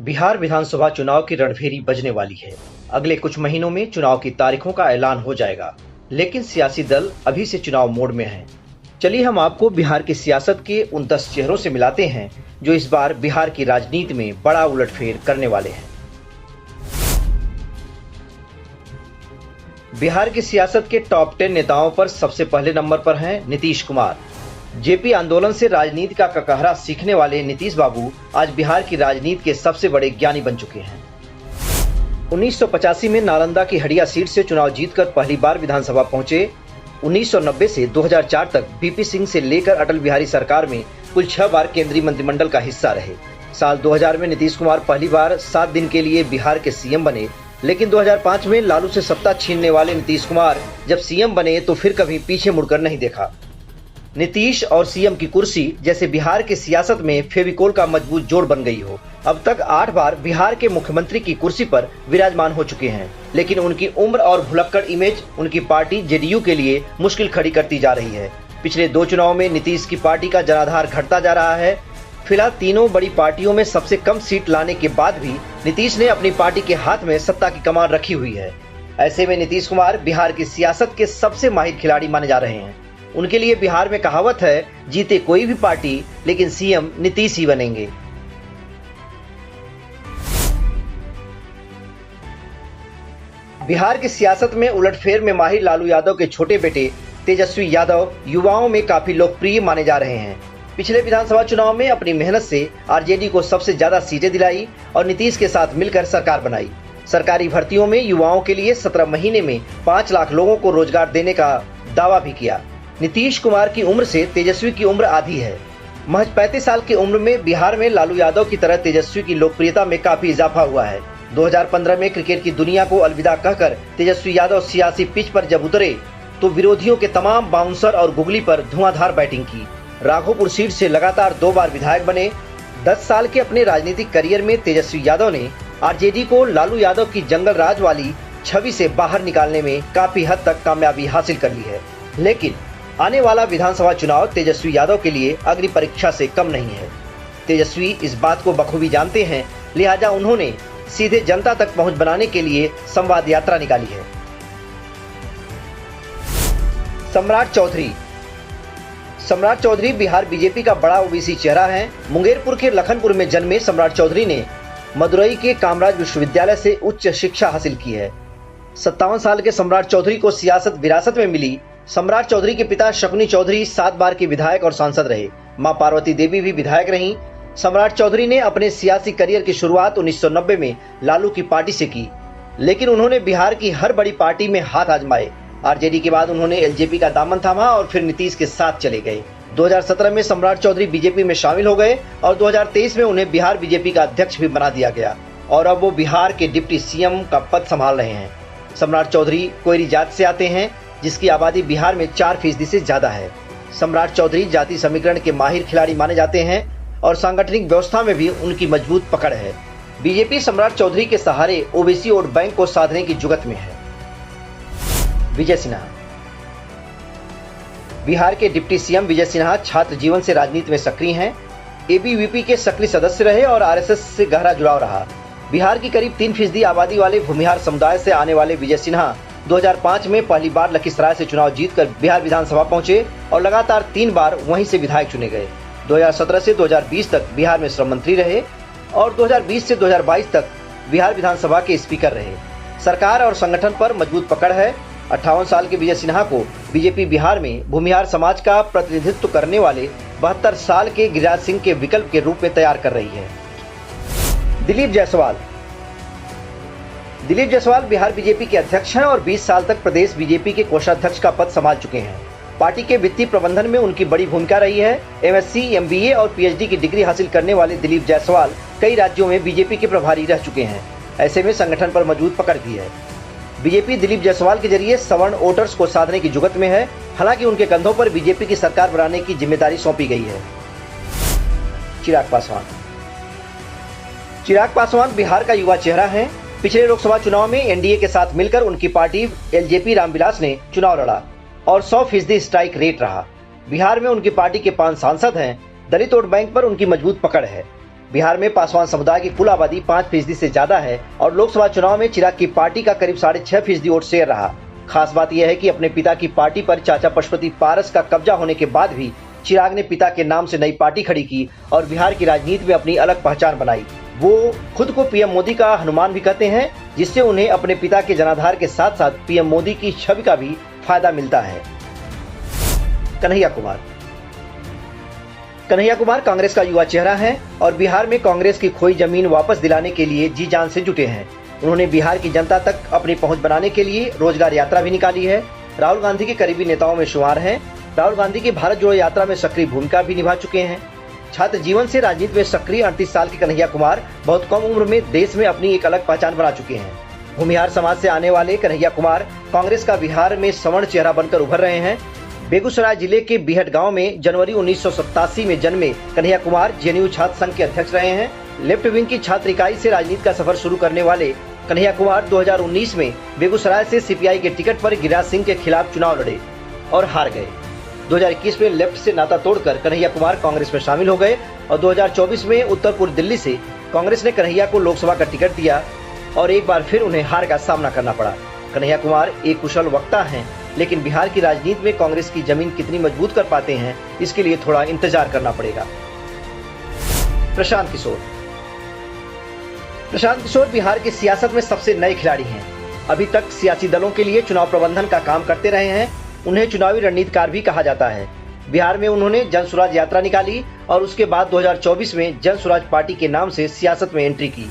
बिहार विधानसभा चुनाव की रणभेरी बजने वाली है। अगले कुछ महीनों में चुनाव की तारीखों का ऐलान हो जाएगा, लेकिन सियासी दल अभी से चुनाव मोड में हैं। चलिए हम आपको बिहार की सियासत के उन 10 चेहरों से मिलाते हैं जो इस बार बिहार की राजनीति में बड़ा उलटफेर करने वाले हैं। बिहार की सियासत के टॉप 10 नेताओं पर सबसे पहले नंबर पर हैं नीतीश कुमार। जेपी आंदोलन से राजनीति का ककहरा सीखने वाले नीतीश बाबू आज बिहार की राजनीति के सबसे बड़े ज्ञानी बन चुके हैं। 1985 में नालंदा की हड़िया सीट से चुनाव जीतकर पहली बार विधानसभा पहुंचे। 1990 से 2004 तक बीपी सिंह से लेकर अटल बिहारी सरकार में कुल 6 बार केंद्रीय मंत्रिमंडल का हिस्सा रहे। साल 2000 में नीतीश कुमार पहली बार 7 दिन के लिए बिहार के सीएम बने, लेकिन 2005 में लालू से सत्ता छीनने वाले नीतीश कुमार जब सीएम बने तो फिर कभी पीछे मुड़कर नहीं देखा। नीतीश और सीएम की कुर्सी जैसे बिहार की सियासत में फेविकोल का मजबूत जोड़ बन गई हो। अब तक 8 बार बिहार के मुख्यमंत्री की कुर्सी पर विराजमान हो चुके हैं, लेकिन उनकी उम्र और भुलक्कड़ इमेज उनकी पार्टी जेडीयू के लिए मुश्किल खड़ी करती जा रही है। पिछले 2 चुनाव में नीतीश की पार्टी का जनाधार घटता जा रहा है। फिलहाल तीनों बड़ी पार्टियों में सबसे कम सीट लाने के बाद भी नीतीश ने अपनी पार्टी के हाथ में सत्ता की कमान रखी हुई है। ऐसे में नीतीश कुमार बिहार की सियासत के सबसे माहिर खिलाड़ी माने जा रहे हैं। उनके लिए बिहार में कहावत है, जीते कोई भी पार्टी लेकिन सीएम नीतीश ही बनेंगे। बिहार की सियासत में उलटफेर में माहिर लालू यादव के छोटे बेटे तेजस्वी यादव युवाओं में काफी लोकप्रिय माने जा रहे हैं। पिछले विधानसभा चुनाव में अपनी मेहनत से आरजेडी को सबसे ज्यादा सीटें दिलाई और नीतीश के साथ मिलकर सरकार बनाई। सरकारी भर्तियों में युवाओं के लिए 17 महीने में 5 लाख लोगों को रोजगार देने का दावा भी किया। नीतीश कुमार की उम्र से तेजस्वी की उम्र आधी है। महज 35 साल की उम्र में बिहार में लालू यादव की तरह तेजस्वी की लोकप्रियता में काफी इजाफा हुआ है। 2015 में क्रिकेट की दुनिया को अलविदा कहकर तेजस्वी यादव सियासी पिच पर जब उतरे तो विरोधियों के तमाम बाउंसर और गुगली पर धुआंधार बैटिंग की। राघोपुर सीट से लगातार 2 बार विधायक बने। 10 साल के अपने राजनीतिक करियर में तेजस्वी यादव ने आरजेडी को लालू यादव की जंगल राज वाली छवि से बाहर निकालने में काफी हद तक कामयाबी हासिल कर ली है। लेकिन आने वाला विधानसभा चुनाव तेजस्वी यादव के लिए अग्नि परीक्षा से कम नहीं है। तेजस्वी इस बात को बखूबी जानते हैं, लिहाजा उन्होंने सीधे जनता तक पहुंच बनाने के लिए संवाद यात्रा निकाली है। सम्राट चौधरी बिहार बीजेपी का बड़ा ओबीसी चेहरा है। मुंगेरपुर के लखनपुर में जन्मे सम्राट चौधरी ने मदुरई के कामराज विश्वविद्यालय से उच्च शिक्षा हासिल की है। 57 साल के सम्राट चौधरी को सियासत विरासत में मिली। सम्राट चौधरी के पिता शकुनी चौधरी 7 बार के विधायक और सांसद रहे। मां पार्वती देवी भी विधायक रहीं। सम्राट चौधरी ने अपने सियासी करियर की शुरुआत 1990 में लालू की पार्टी से की, लेकिन उन्होंने बिहार की हर बड़ी पार्टी में हाथ आजमाए। आरजेडी के बाद उन्होंने एलजेपी का दामन थामा और फिर नीतीश के साथ चले गए। 2017 में सम्राट चौधरी बीजेपी में शामिल हो गए और 2023 में उन्हें बिहार बीजेपी का अध्यक्ष भी बना दिया गया और अब वो बिहार के डिप्टी सीएम का पद संभाल रहे हैं। सम्राट चौधरी कोयरी जाति से आते हैं, जिसकी आबादी बिहार में 4% से ज्यादा है। सम्राट चौधरी जाति समीकरण के माहिर खिलाड़ी माने जाते हैं और सांगठनिक व्यवस्था में भी उनकी मजबूत पकड़ है। बीजेपी सम्राट चौधरी के सहारे ओबीसी वोट बैंक को साधने की जुगत में है। विजय सिन्हा। बिहार के डिप्टी सीएम विजय सिन्हा छात्र जीवन से राजनीति में सक्रिय हैं। एबीवीपी के सक्रिय सदस्य रहे और आरएसएस से गहरा जुड़ाव रहा। बिहार की करीब 3% आबादी वाले भूमिहार समुदाय से आने वाले विजय सिन्हा 2005 में पहली बार लखीसराय से चुनाव जीतकर बिहार विधानसभा पहुंचे और लगातार 3 बार वहीं से विधायक चुने गए। 2017 से 2020 तक बिहार में श्रम मंत्री रहे और 2020 से 2022 तक बिहार विधानसभा के स्पीकर रहे। सरकार और संगठन पर मजबूत पकड़ है। 58 साल के विजय सिन्हा को बीजेपी बिहार में भूमिहार समाज का प्रतिनिधित्व करने वाले 72 साल के गिरिराज सिंह के विकल्प के रूप में तैयार कर रही है। दिलीप जायसवाल बिहार बीजेपी के अध्यक्ष हैं और 20 साल तक प्रदेश बीजेपी के कोषाध्यक्ष का पद संभाल चुके हैं। पार्टी के वित्तीय प्रबंधन में उनकी बड़ी भूमिका रही है। एमएससी, एमबीए और पीएचडी की डिग्री हासिल करने वाले दिलीप जायसवाल कई राज्यों में बीजेपी के प्रभारी रह चुके हैं। ऐसे में संगठन पर मजबूत पकड़ भी है। बीजेपी दिलीप जायसवाल के जरिए सवर्ण वोटर्स को साधने की जुगत में है। हालांकि उनके कंधों पर बीजेपी की सरकार बनाने की जिम्मेदारी सौंपी गई है। चिराग पासवान बिहार का युवा चेहरा है। पिछले लोकसभा चुनाव में एनडीए के साथ मिलकर उनकी पार्टी एलजेपी रामविलास ने चुनाव लड़ा और 100% स्ट्राइक रेट रहा। बिहार में उनकी पार्टी के 5 सांसद हैं। दलित वोट बैंक पर उनकी मजबूत पकड़ है। बिहार में पासवान समुदाय की कुल आबादी 5% से ज्यादा है और लोकसभा चुनाव में चिराग की पार्टी का करीब 6.5% वोट शेयर रहा। खास बात यह है कि अपने पिता की पार्टी पर चाचा पशुपति पारस का कब्जा होने के बाद भी चिराग ने पिता के नाम से नई पार्टी खड़ी की और बिहार की राजनीति में अपनी अलग पहचान बनाई। वो खुद को पीएम मोदी का हनुमान भी कहते हैं, जिससे उन्हें अपने पिता के जनाधार के साथ साथ पीएम मोदी की छवि का भी फायदा मिलता है। कन्हैया कुमार कांग्रेस का युवा चेहरा है और बिहार में कांग्रेस की खोई जमीन वापस दिलाने के लिए जी जान से जुटे हैं। उन्होंने बिहार की जनता तक अपनी पहुंच बनाने के लिए रोजगार यात्रा भी निकाली है। राहुल गांधी के करीबी नेताओं में शुमार हैं। राहुल गांधी की भारत जोड़ो यात्रा में सक्रिय भूमिका भी निभा चुके हैं। छात्र जीवन से राजनीति में सक्रिय 38 साल के कन्हैया कुमार बहुत कम उम्र में देश में अपनी एक अलग पहचान बना चुके हैं। भूमिहार समाज से आने वाले कन्हैया कुमार कांग्रेस का बिहार में सवर्ण चेहरा बनकर उभर रहे हैं। बेगूसराय जिले के बीहट गांव में जनवरी 1987 में जन्मे कन्हैया कुमार जेएनयू छात्र संघ के अध्यक्ष रहे हैं। लेफ्ट विंग की छात्र इकाई से राजनीति का सफर शुरू करने वाले कन्हैया कुमार 2019 में बेगूसराय से सीपीआई के टिकट पर गिरिराज सिंह के खिलाफ चुनाव लड़े और हार गए। 2021 में लेफ्ट से नाता तोड़कर कन्हैया कुमार कांग्रेस में शामिल हो गए और 2024 में उत्तर पूर्व दिल्ली से कांग्रेस ने कन्हैया को लोकसभा का टिकट दिया और एक बार फिर उन्हें हार का सामना करना पड़ा। कन्हैया कुमार एक कुशल वक्ता हैं, लेकिन बिहार की राजनीति में कांग्रेस की जमीन कितनी मजबूत कर पाते हैं, इसके लिए थोड़ा इंतजार करना पड़ेगा। प्रशांत किशोर बिहार की सियासत में सबसे नए खिलाड़ी हैं। अभी तक सियासी दलों के लिए चुनाव प्रबंधन का काम करते रहे हैं। उन्हें चुनावी रणनीतिकार भी कहा जाता है। बिहार में उन्होंने जन स्वराज यात्रा निकाली और उसके बाद 2024 में जन स्वराज पार्टी के नाम से सियासत में एंट्री की।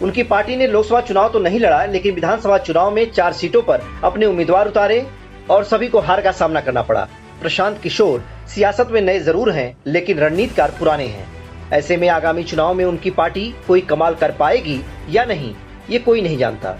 उनकी पार्टी ने लोकसभा चुनाव तो नहीं लड़ा, लेकिन विधानसभा चुनाव में 4 सीटों पर अपने उम्मीदवार उतारे और सभी को हार का सामना करना पड़ा। प्रशांत किशोर सियासत में नए जरूर हैं, लेकिन रणनीतिकार पुराने हैं। ऐसे में आगामी चुनाव में उनकी पार्टी कोई कमाल कर पाएगी या नहीं, ये कोई नहीं जानता।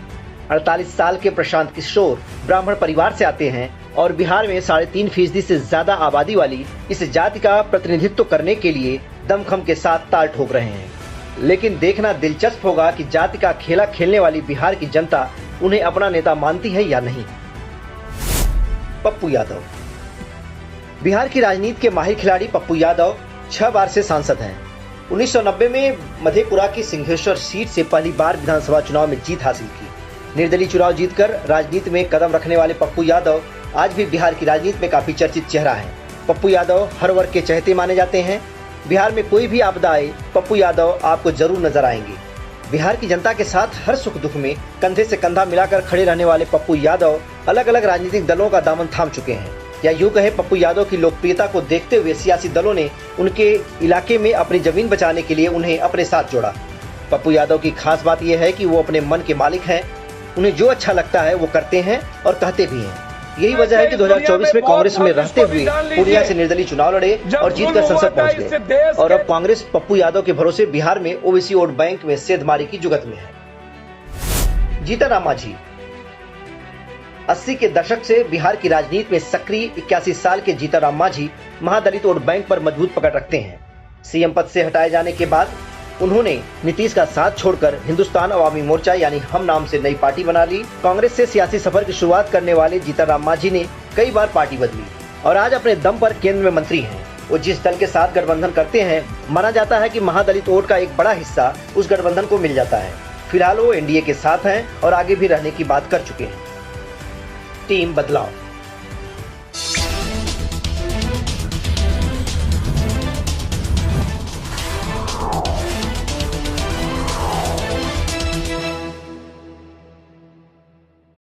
48 साल के प्रशांत किशोर ब्राह्मण परिवार से आते हैं और बिहार में 3.5% से ज्यादा आबादी वाली इस जाति का प्रतिनिधित्व करने के लिए दमखम के साथ ताल ठोक रहे हैं। लेकिन देखना दिलचस्प होगा कि जाति का खेला खेलने वाली बिहार की जनता उन्हें अपना नेता मानती है या नहीं। पप्पू यादव बिहार की राजनीति के माहिर खिलाड़ी पप्पू यादव 6 बार से सांसद हैं। 1990 में मधेपुरा की सिंहेश्वर सीट से पहली बार विधानसभा चुनाव में जीत हासिल की। निर्दलीय चुनाव जीतकर राजनीति में कदम रखने वाले पप्पू यादव आज भी बिहार की राजनीति में काफी चर्चित चेहरा है। पप्पू यादव हर वर्ग के चहेते माने जाते हैं। बिहार में कोई भी आपदा आए, पप्पू यादव आपको जरूर नजर आएंगे। बिहार की जनता के साथ हर सुख दुख में कंधे से कंधा मिलाकर खड़े रहने वाले पप्पू यादव अलग अलग राजनीतिक दलों का दामन थाम चुके हैं। या यूं कहे, पप्पू यादव की लोकप्रियता को देखते हुए सियासी दलों ने उनके इलाके में अपनी जमीन बचाने के लिए उन्हें अपने साथ जोड़ा। पप्पू यादव की खास बात यह है कि वो अपने मन के मालिक हैं। उन्हें जो अच्छा लगता है वो करते हैं और कहते भी हैं। यही वजह है कि 2024 में कांग्रेस में रहते हुए पूर्णिया से निर्दलीय चुनाव लड़े और जीतकर संसद पहुंच गए और अब कांग्रेस पप्पू यादव के भरोसे बिहार में ओबीसी वोट बैंक में सेंधमारी की जुगत में है। जीतनराम मांझी 80 के दशक से बिहार की राजनीति में सक्रिय 81 साल के जीतनराम मांझी महादलित वोट बैंक पर मजबूत पकड़ रखते हैं। सीएम पद से हटाए जाने के बाद उन्होंने नीतीश का साथ छोड़कर हिंदुस्तान अवामी मोर्चा यानी हम नाम से नई पार्टी बना ली। कांग्रेस से सियासी सफर की शुरुआत करने वाले जीतनराम मांझी ने कई बार पार्टी बदली और आज अपने दम पर केंद्र में मंत्री हैं। वो जिस दल के साथ गठबंधन करते हैं, माना जाता है कि महादलित वोट का एक बड़ा हिस्सा उस गठबंधन को मिल जाता है। फिलहाल वो एनडीए के साथ हैं और आगे भी रहने की बात कर चुके हैं। टीम बदलाव